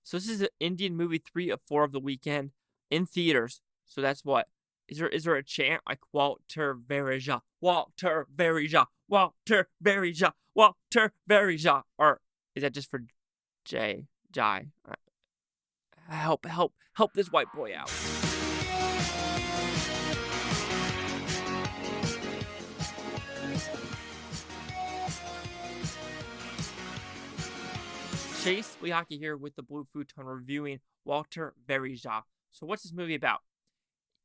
So this is an Indian movie 3 of 4 of the weekend in theaters. So that's what. Is there a chant like Waltair Veerayya, Waltair Veerayya, Waltair Veerayya, Waltair Veerayya, or is that just for Jai? Help this white boy out. Chase Leaki here with the Blue Futon reviewing Waltair Veerayya. So what's this movie about?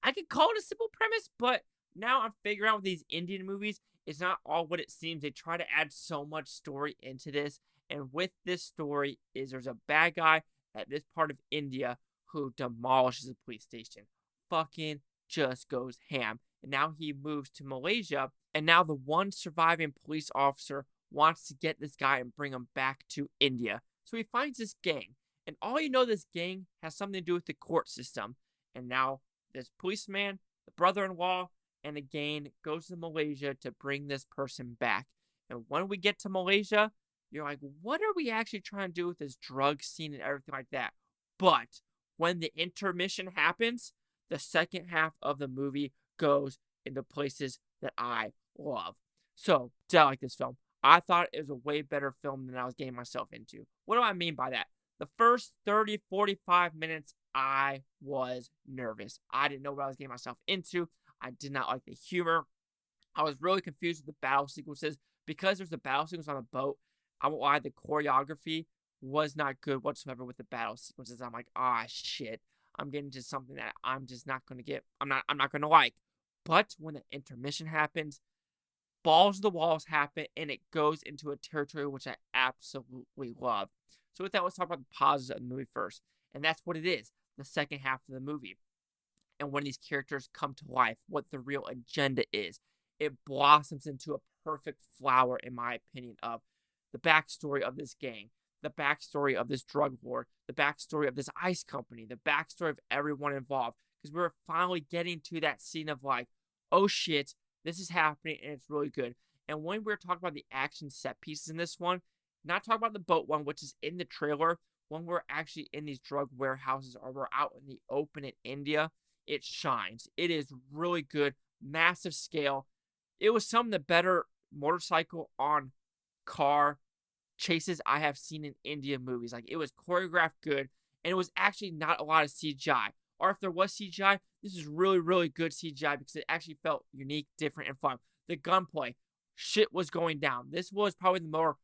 I could call it a simple premise, but now I'm figuring out with these Indian movies, it's not all what it seems. They try to add so much story into this, and with this story is there's a bad guy at this part of India who demolishes a police station. Fucking just goes ham. And now he moves to Malaysia, and now the one surviving police officer wants to get this guy and bring him back to India. So he finds this gang, and all you know this gang has something to do with the court system. And now this policeman, the brother-in-law, and again goes to Malaysia to bring this person back. And when we get to Malaysia, you're like, what are we actually trying to do with this drug scene and everything like that? But when the intermission happens, the second half of the movie goes into places that I love. So, did I like this film? I thought it was a way better film than I was getting myself into. What do I mean by that? The first 30, 45 minutes, I was nervous. I didn't know what I was getting myself into. I did not like the humor. I was really confused with the battle sequences. Because there's a battle sequence on a boat, I won't lie, the choreography was not good whatsoever with the battle sequences. I'm like, shit. I'm getting to something that I'm just not going to get. I'm not going to like. But when the intermission happens, balls to the walls happen, and it goes into a territory which I absolutely love. So with that, let's talk about the positives of the movie first. And that's what it is, the second half of the movie. And when these characters come to life, what the real agenda is. It blossoms into a perfect flower, in my opinion, of the backstory of this gang, the backstory of this drug lord, the backstory of this ice company, the backstory of everyone involved. Because we're finally getting to that scene of like, oh shit, this is happening, and it's really good. And when we're talking about the action set pieces in this one, not talking about the boat one, which is in the trailer, when we're actually in these drug warehouses or we're out in the open in India, it shines. It is really good, massive scale. It was some of the better motorcycle on car chases I have seen in Indian movies. Like, it was choreographed good, and it was actually not a lot of CGI. Or if there was CGI, this is really, really good CGI because it actually felt unique, different, and fun. The gunplay, shit was going down. This was probably the more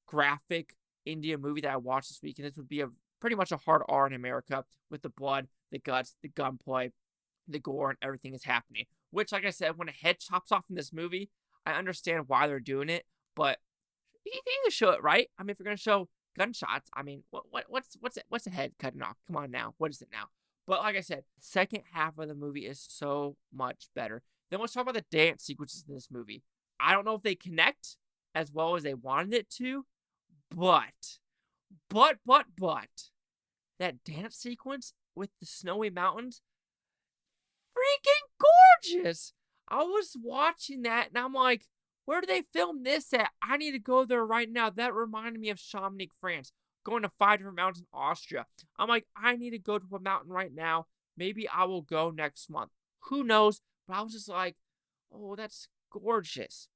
graphic Indian movie that I watched this week, and this would be pretty much a hard R in America with the blood, the guts, the gunplay, the gore, and everything is happening. Which, like I said, when a head chops off in this movie, I understand why they're doing it, but you need to show it, right? I mean, if you're gonna show gunshots, I mean, what's a head cutting off? Come on now, what is it now? But like I said, the second half of the movie is so much better. Then let's talk about the dance sequences in this movie. I don't know if they connect as well as they wanted it to, but that dance sequence with the snowy mountains, freaking gorgeous. I was watching that and I'm like, where do they film this at? I need to go there right now. That reminded me of Chamonix, France. Going to 5 different mountains in Austria. I'm like, I need to go to a mountain right now. Maybe I will go next month. Who knows? But I was just like, oh, that's gorgeous.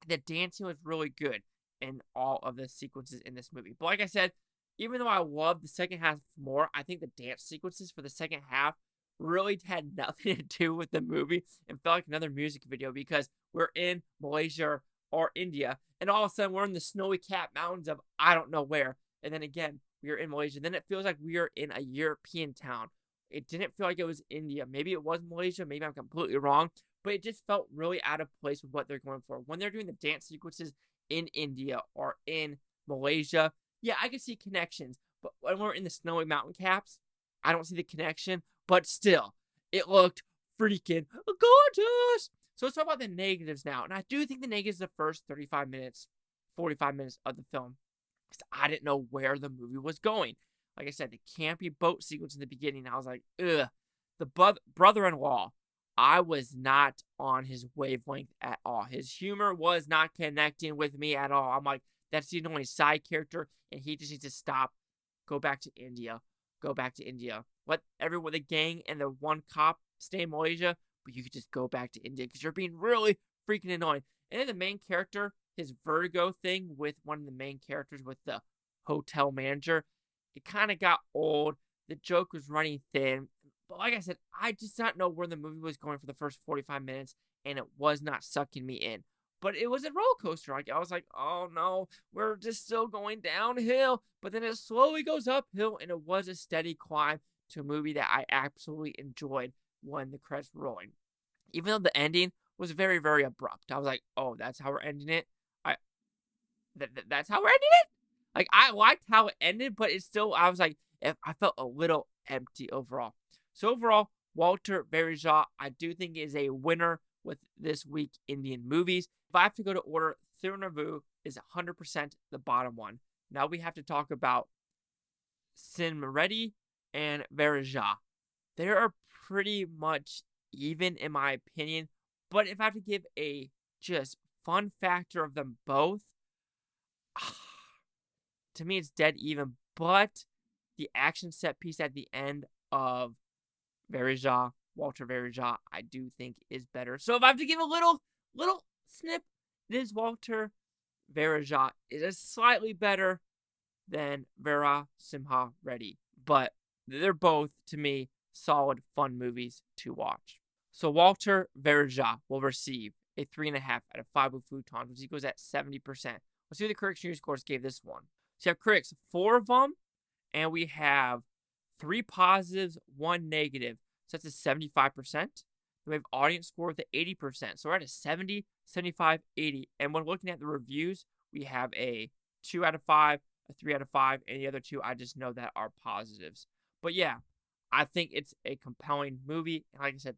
The dancing was really good in all of the sequences in this movie. But like I said, even though I love the second half more, I think the dance sequences for the second half really had nothing to do with the movie and felt like another music video because we're in Malaysia or India, and all of a sudden we're in the snowy capped mountains of I don't know where. And then again, we are in Malaysia. Then it feels like we are in a European town. It didn't feel like it was India. Maybe it was Malaysia. Maybe I'm completely wrong. But it just felt really out of place with what they're going for. When they're doing the dance sequences in India or in Malaysia, yeah, I can see connections. But when we're in the snowy mountain caps, I don't see the connection. But still, it looked freaking gorgeous. So let's talk about the negatives now. And I do think the negatives are the first 35 minutes, 45 minutes of the film. Because I didn't know where the movie was going. Like I said, the campy boat sequence in the beginning, I was like, ugh. The brother-in-law, I was not on his wavelength at all. His humor was not connecting with me at all. I'm like, that's the only side character, and he just needs to stop, go back to India. go back to India. Let everyone, the gang and the one cop stay in Malaysia, but you could just go back to India because you're being really freaking annoying. And then the main character, his vertigo thing with one of the main characters with the hotel manager, it kind of got old. The joke was running thin. But like I said, I just did not know where the movie was going for the first 45 minutes, and it was not sucking me in. But it was a roller coaster. I was like, oh no, we're just still going downhill. But then it slowly goes uphill, and it was a steady climb to a movie that I absolutely enjoyed when the credits were rolling. Even though the ending was very, very abrupt. I was like, oh, that's how we're ending it? That's how we're ending it? Like, I liked how it ended, but it's still, I was like, I felt a little empty overall. So overall, Waltair Veerayya, I do think is a winner with this week Indian movies. If I have to go to order, Thirunavu is 100% the bottom one. Now we have to talk about Simha and Veerayya. They are pretty much even in my opinion, but if I have to give a just fun factor of them both, to me it's dead even. But the action set piece at the end of Veerayya, Waltair Veerayya, I do think is better. So if I have to give a little snip, this Waltair Veerayya is slightly better than Veera Simha Reddy. But they're both, to me, solid, fun movies to watch. So Waltair Veerayya will receive a 3.5 out of 5 with Futon, which equals at 70%. Let's see what the critics' news scores gave this one. So you have critics, 4 of them, and we have 3 positives, 1 negative. So that's a 75%. We have audience score with an 80%. So we're at a 70, 75, 80. And when looking at the reviews, we have a 2 out of 5, a 3 out of 5, and the other 2 I just know that are positives. But yeah, I think it's a compelling movie. And like I said,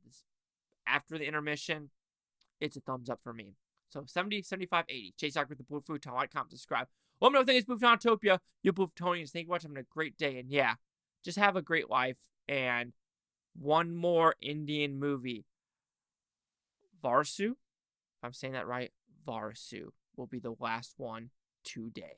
after the intermission, it's a thumbs up for me. So 70, 75, 80. Chase out with the Blue Futon. Like, comment, subscribe. Let me know what you think is Bluefutonopia. You Blueftonians. Thank you for watching. Having a great day. And yeah, just have a great life. And one more Indian movie. Varsu, if I'm saying that right, Varsu will be the last one today.